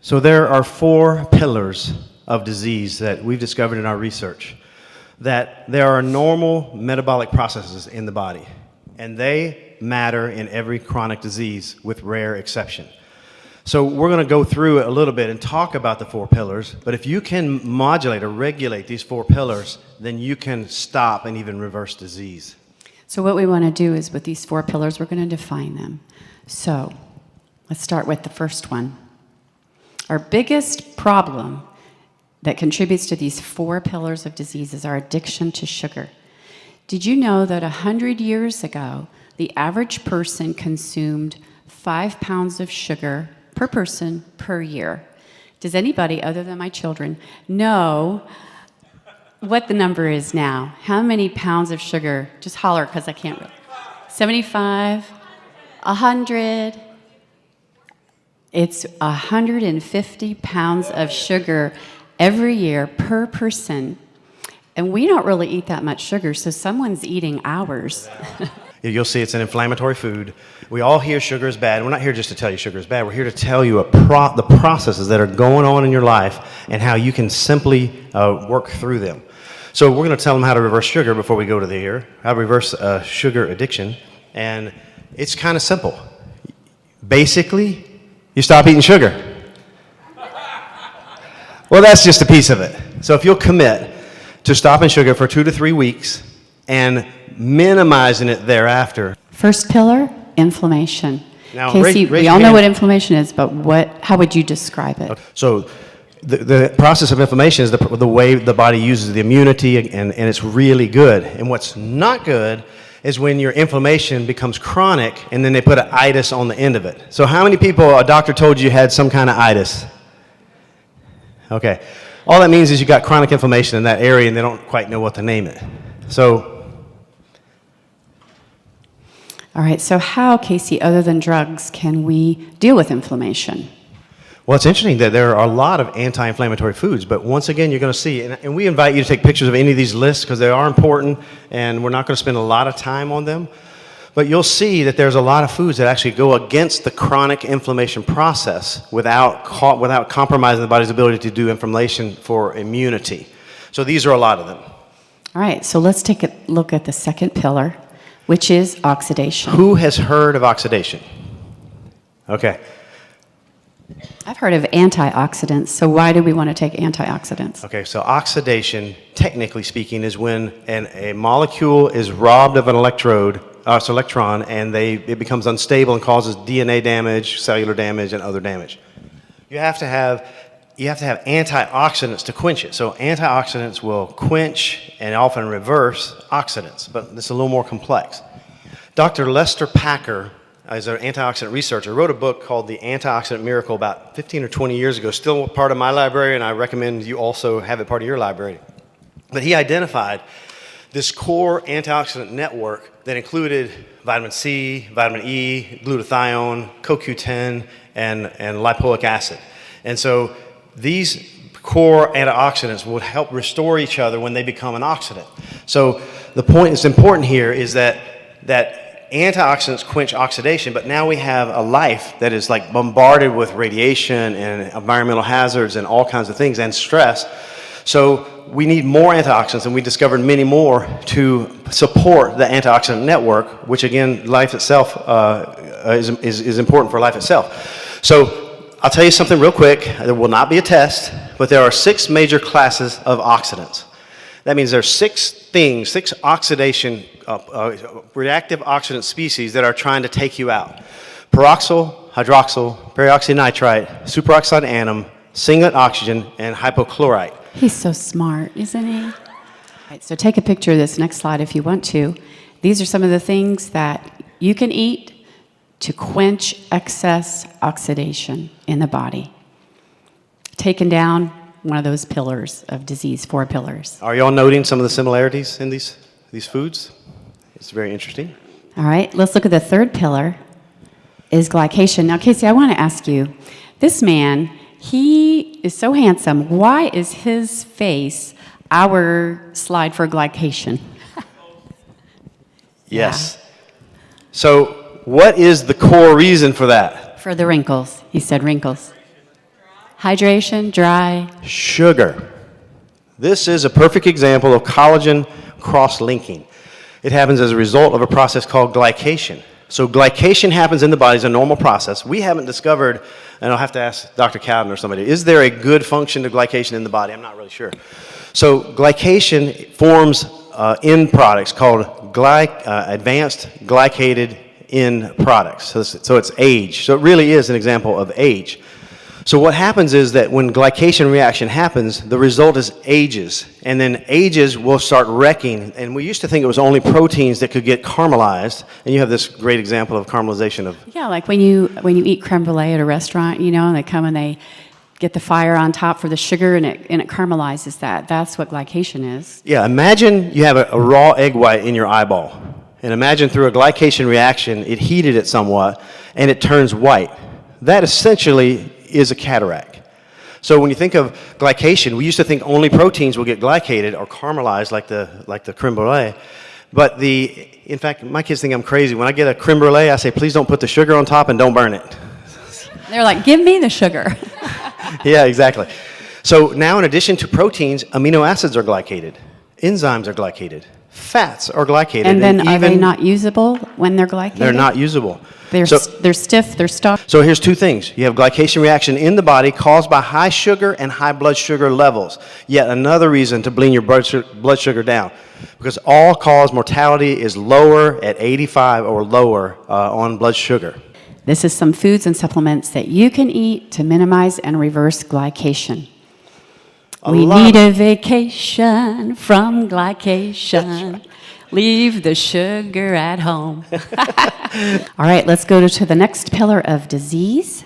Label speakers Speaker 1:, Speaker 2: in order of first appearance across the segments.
Speaker 1: So there are 4 pillars of disease that we've discovered in our research. That there are normal metabolic processes in the body, and they matter in every chronic disease with rare exception. So we're going to go through it a little bit and talk about the 4 pillars, but if you can modulate or regulate these 4 pillars, then you can stop and even reverse disease.
Speaker 2: So what we want to do is with these 4 pillars, we're going to define them. So let's start with the first one. Our biggest problem that contributes to these 4 pillars of disease is our addiction to sugar. Did you know that 100 years ago, the average person consumed 5 pounds of sugar per person per year? Does anybody other than my children know what the number is now? How many pounds of sugar? Just holler because I can't really. 75? 100? It's 150 pounds of sugar every year per person. And we don't really eat that much sugar, so someone's eating ours.
Speaker 1: You'll see it's an inflammatory food. We all hear sugar is bad. We're not here just to tell you sugar is bad. We're here to tell you the processes that are going on in your life and how you can simply work through them. So we're going to tell them how to reverse sugar before we go to the ear, how to reverse sugar addiction. And it's kind of simple. Basically, you stop eating sugar. Well, that's just a piece of it. So if you'll commit to stopping sugar for 2 to 3 weeks and minimizing it thereafter.
Speaker 2: First pillar, inflammation.
Speaker 1: Now,
Speaker 2: Casey, we all know what inflammation is, but how would you describe it?
Speaker 1: So the process of inflammation is the way the body uses the immunity, and it's really good. And what's not good is when your inflammation becomes chronic and then they put an itis on the end of it. So how many people a doctor told you had some kind of itis? Okay. All that means is you got chronic inflammation in that area and they don't quite know what to name it. So.
Speaker 2: All right, so how, Casey, other than drugs, can we deal with inflammation?
Speaker 1: Well, it's interesting that there are a lot of anti-inflammatory foods, but once again, you're going to see, and we invite you to take pictures of any of these lists because they are important, and we're not going to spend a lot of time on them. But you'll see that there's a lot of foods that actually go against the chronic inflammation process without compromising the body's ability to do inflammation for immunity. So these are a lot of them.
Speaker 2: All right, so let's take a look at the second pillar, which is oxidation.
Speaker 1: Who has heard of oxidation? Okay.
Speaker 2: I've heard of antioxidants, so why do we want to take antioxidants?
Speaker 1: Okay, so oxidation, technically speaking, is when a molecule is robbed of an electron, and it becomes unstable and causes DNA damage, cellular damage, and other damage. You have to have antioxidants to quench it. So antioxidants will quench and often reverse oxidants, but it's a little more complex. Dr. Lester Packer, as an antioxidant researcher, wrote a book called The Antioxidant Miracle about 15 or 20 years ago, still part of my library, and I recommend you also have it part of your library. But he identified this core antioxidant network that included vitamin C, vitamin E, glutathione, CoQ10, and lipoic acid. And so these core antioxidants will help restore each other when they become an oxidant. So the point that's important here is that antioxidants quench oxidation, but now we have a life that is like bombarded with radiation and environmental hazards and all kinds of things and stress. So we need more antioxidants, and we discovered many more to support the antioxidant network, which again, life itself is important for life itself. So I'll tell you something real quick. There will not be a test, but there are 6 major classes of oxidants. That means there's 6 oxidation, reactive oxidant species that are trying to take you out. Peroxyl, hydroxyl, peroxynitrite, superoxide anom, singlet oxygen, and hypochlorite.
Speaker 2: He's so smart, isn't he? All right, so take a picture of this next slide if you want to. These are some of the things that you can eat to quench excess oxidation in the body. Taken down one of those pillars of disease, 4 pillars.
Speaker 1: Are you all noting some of the similarities in these foods? It's very interesting.
Speaker 2: All right, let's look at the third pillar, is glycation. Now, Casey, I want to ask you, this man, he is so handsome. Why is his face our slide for glycation?
Speaker 1: Yes. Yeah. So what is the core reason for that?
Speaker 2: For the wrinkles. He said wrinkles. Hydration, dry.
Speaker 1: Sugar. This is a perfect example of collagen cross-linking. It happens as a result of a process called glycation. So glycation happens in the body, it's a normal process. We haven't discovered, and I'll have to ask Dr. Cowden or somebody, is there a good function to glycation in the body? I'm not really sure. So glycation forms end products called advanced glycated end products. So it's age. So it really is an example of age. So what happens is that when glycation reaction happens, the result is ages. And then ages will start wrecking. And we used to think it was only proteins that could get caramelized. And you have this great example of caramelization of...
Speaker 2: Yeah, like when you eat creme brulee at a restaurant, you know, and they come and they get the fire on top for the sugar and it caramelizes that. That's what glycation is.
Speaker 1: Yeah, imagine you have a raw egg white in your eyeball. And imagine through a glycation reaction, it heated it somewhat, and it turns white. That essentially is a cataract. So when you think of glycation, we used to think only proteins will get glycated or caramelized like the creme brulee. But in fact, my kids think I'm crazy. When I get a creme brulee, I say, please don't put the sugar on top and don't burn it.
Speaker 2: They're like, give me the sugar.
Speaker 1: Yeah, exactly. So now in addition to proteins, amino acids are glycated. Enzymes are glycated. Fats are glycated.
Speaker 2: And then are they not usable when they're glycated?
Speaker 1: They're not usable.
Speaker 2: They're stiff, they're stuck.
Speaker 1: So here's two things. You have glycation reaction in the body caused by high sugar and high blood sugar levels. Yet another reason to bring your blood sugar down. Because all-cause mortality is lower at 85 or lower on blood sugar.
Speaker 2: This is some foods and supplements that you can eat to minimize and reverse glycation. We need a vacation from glycation. Leave the sugar at home. All right, let's go to the next pillar of disease,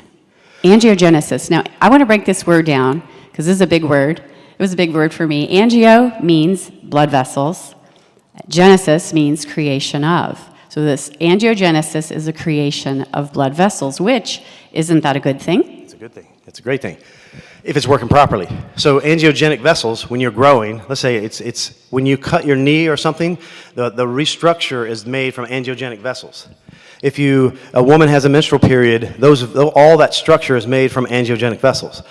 Speaker 2: angiogenesis. Now, I want to break this word down because this is a big word. It was a big word for me. Angio means blood vessels. Genesis means creation of. So this angiogenesis is a creation of blood vessels, which, isn't that a good thing?
Speaker 1: It's a good thing. It's a great thing. If it's working properly. So angiogenic vessels, when you're growing, let's say it's when you cut your knee or something, the restructure is made from angiogenic vessels. If a woman has a menstrual period, all that structure is made from angiogenic vessels.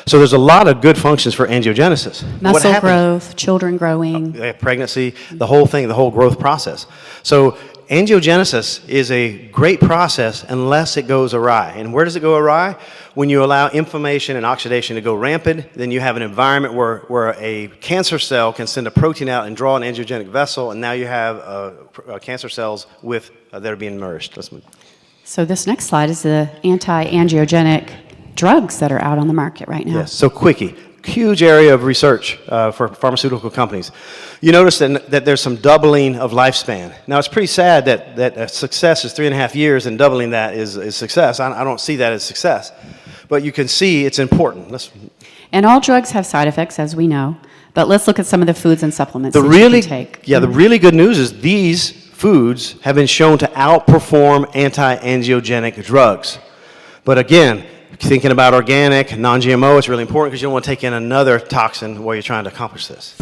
Speaker 1: So there's a lot of good functions for angiogenesis.
Speaker 2: Muscle growth, children growing.
Speaker 1: Pregnancy, the whole thing, the whole growth process. So angiogenesis is a great process unless it goes awry. And where does it go awry? When you allow inflammation and oxidation to go rampant, then you have an environment where a cancer cell can send a protein out and draw an angiogenic vessel, and now you have cancer cells that are being nourished.
Speaker 2: So this next slide is the anti-angiogenic drugs that are out on the market right now.
Speaker 1: Yes, so quickie. Huge area of research for pharmaceutical companies. You notice that there's some doubling of lifespan. Now, it's pretty sad that success is 3.5 years and doubling that is success. I don't see that as success. But you can see it's important.
Speaker 2: And all drugs have side effects, as we know. But let's look at some of the foods and supplements that you can take.
Speaker 1: Yeah, the really good news is these foods have been shown to outperform anti-angiogenic drugs. But again, thinking about organic, non-GMO, it's really important because you don't want to take in another toxin while you're trying to accomplish this.